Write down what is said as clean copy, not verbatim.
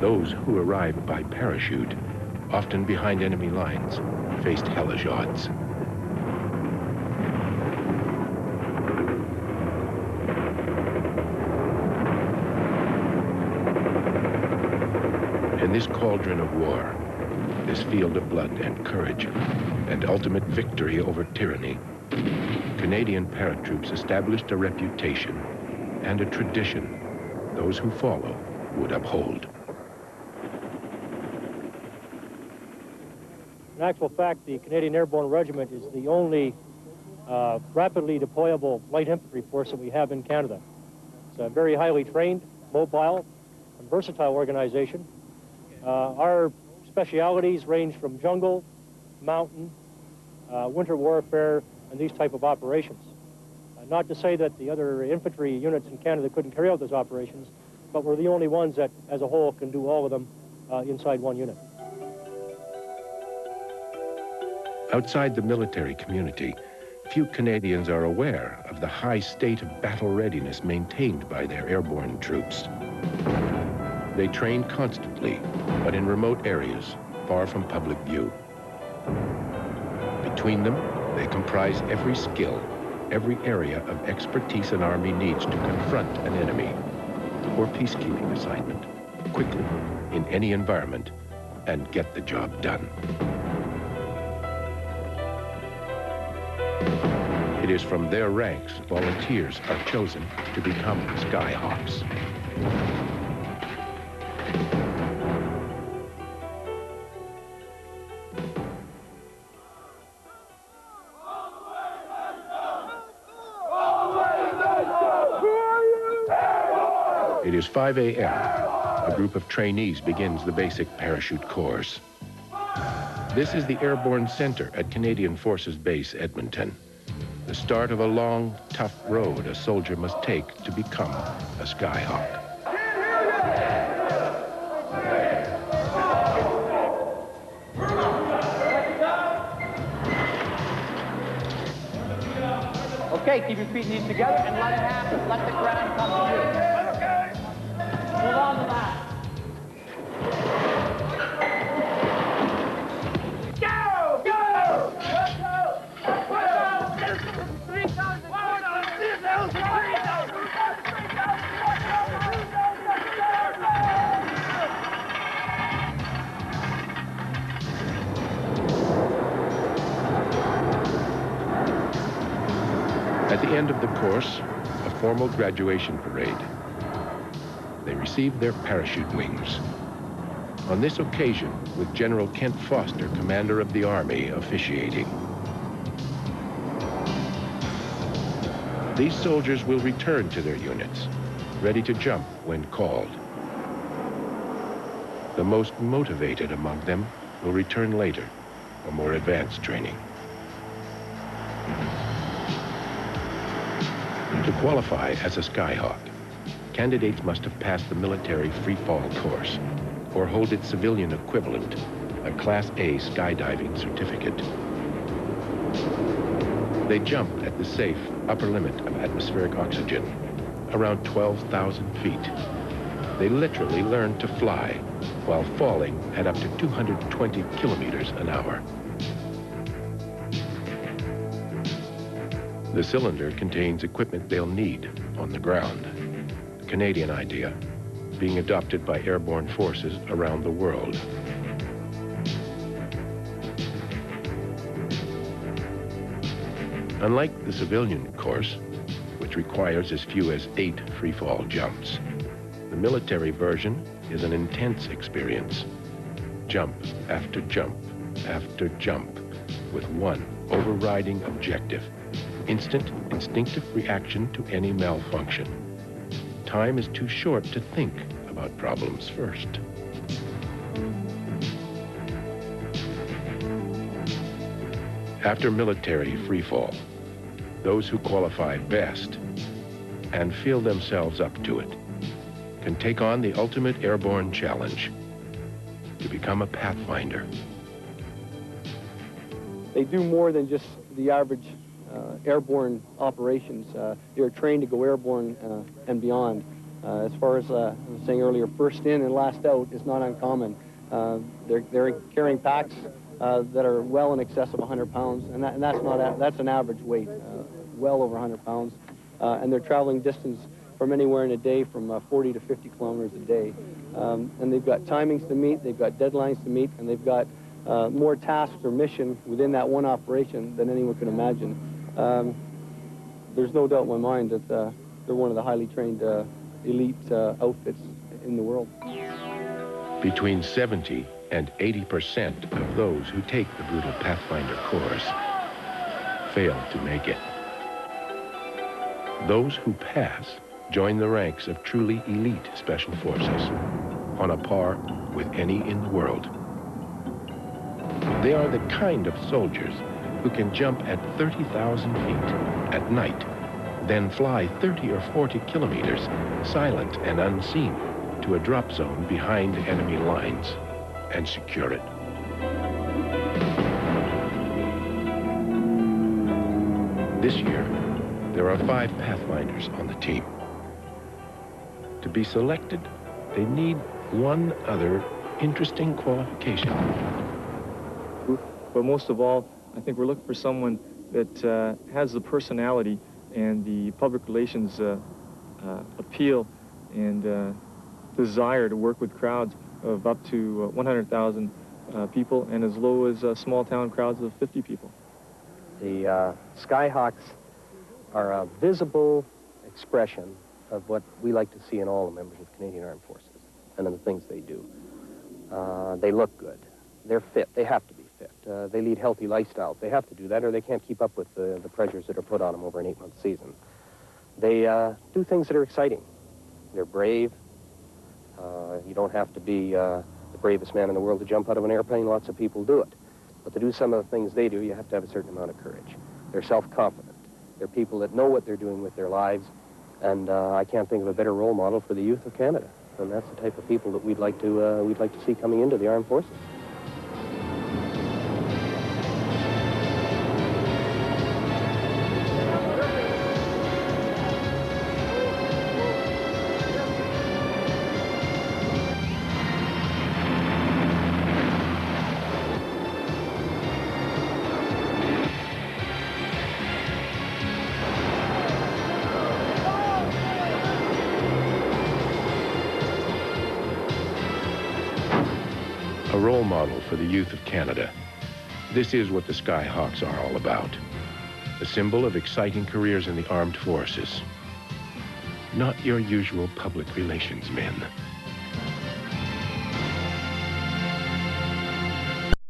Those who arrived by parachute, often behind enemy lines, faced hellish odds. In this cauldron of war, this field of blood and courage, and ultimate victory over tyranny, Canadian paratroops established a reputation and a tradition those who follow would uphold. In actual fact, the Canadian Airborne Regiment is the only rapidly deployable light infantry force that we have in Canada. It's a very highly trained, mobile, and versatile organization. Our specialities range from jungle, mountain, winter warfare, and these type of operations. Not to say that the other infantry units in Canada couldn't carry out those operations, but we're the only ones that, as a whole, can do all of them inside one unit. Outside the military community, few Canadians are aware of the high state of battle readiness maintained by their airborne troops. They train constantly, but in remote areas, far from public view. Between them, they comprise every skill, every area of expertise an army needs to confront an enemy or peacekeeping assignment, quickly, in any environment, and get the job done. It is from their ranks volunteers are chosen to become Skyhawks. It is 5 a.m. A group of trainees begins the basic parachute course. This is the Airborne Center at Canadian Forces Base, Edmonton. The start of a long, tough road a soldier must take to become a Skyhawk. Okay, keep your feet and knees together and let it happen. Let the ground come to you. Hold on to that. Go! Go! Let's go! Let's go! 3,000! 3,000! At the end of the course, a formal graduation parade. They receive their parachute wings. On this occasion, with General Kent Foster, Commander of the Army, officiating. These soldiers will return to their units, ready to jump when called. The most motivated among them will return later for more advanced training. To qualify as a Skyhawk, candidates must have passed the military free-fall course or hold its civilian equivalent, a Class A skydiving certificate. They jump at the safe upper limit of atmospheric oxygen, around 12,000 feet. They literally learn to fly while falling at up to 220 kilometers an hour. The cylinder contains equipment they'll need on the ground. The Canadian idea being adopted by airborne forces around the world. Unlike the civilian course, which requires as few as 8 free-fall jumps, the military version is an intense experience. Jump after jump after jump with one overriding objective: instant, instinctive reaction to any malfunction. Time is too short to think about problems first. After military freefall, those who qualify best and feel themselves up to it can take on the ultimate airborne challenge: to become a Pathfinder. They do more than just the average airborne operations. They're trained to go airborne and beyond. As far as I was saying earlier, first in and last out is not uncommon. They're carrying packs that are well in excess of 100 pounds, and that's an average weight, well over 100 pounds. And they're traveling distance from anywhere in a day from 40 to 50 kilometers a day. And they've got timings to meet, they've got deadlines to meet, and they've got more tasks or mission within that one operation than anyone can imagine. There's no doubt in my mind that they're one of the highly trained elite outfits in the world. Between 70 and 80% of those who take the brutal Pathfinder course fail to make it. Those who pass join the ranks of truly elite special forces, on a par with any in the world. They are the kind of soldiers who can jump at 30,000 feet at night, then fly 30 or 40 kilometers, silent and unseen, to a drop zone behind enemy lines and secure it. This year, there are 5 Pathfinders on the team. To be selected, they need one other interesting qualification. But most of all, I think we're looking for someone that has the personality and the public relations appeal and desire to work with crowds of up to 100,000 people and as low as small town crowds of 50 people. The Skyhawks are a visible expression of what we like to see in all the members of the Canadian Armed Forces and in the things they do. They look good. They're fit. They have to be fit. They lead healthy lifestyles. They have to do that or they can't keep up with the pressures that are put on them over an 8-month season. They do things that are exciting. They're brave. You don't have to be the bravest man in the world to jump out of an airplane. Lots of people do it. But to do some of the things they do, you have to have a certain amount of courage. They're self-confident. They're people that know what they're doing with their lives. And I can't think of a better role model for the youth of Canada. And that's the type of people that we'd like to see coming into the armed forces. A role model for the youth of Canada. This is what the Skyhawks are all about. A symbol of exciting careers in the armed forces. Not your usual public relations men.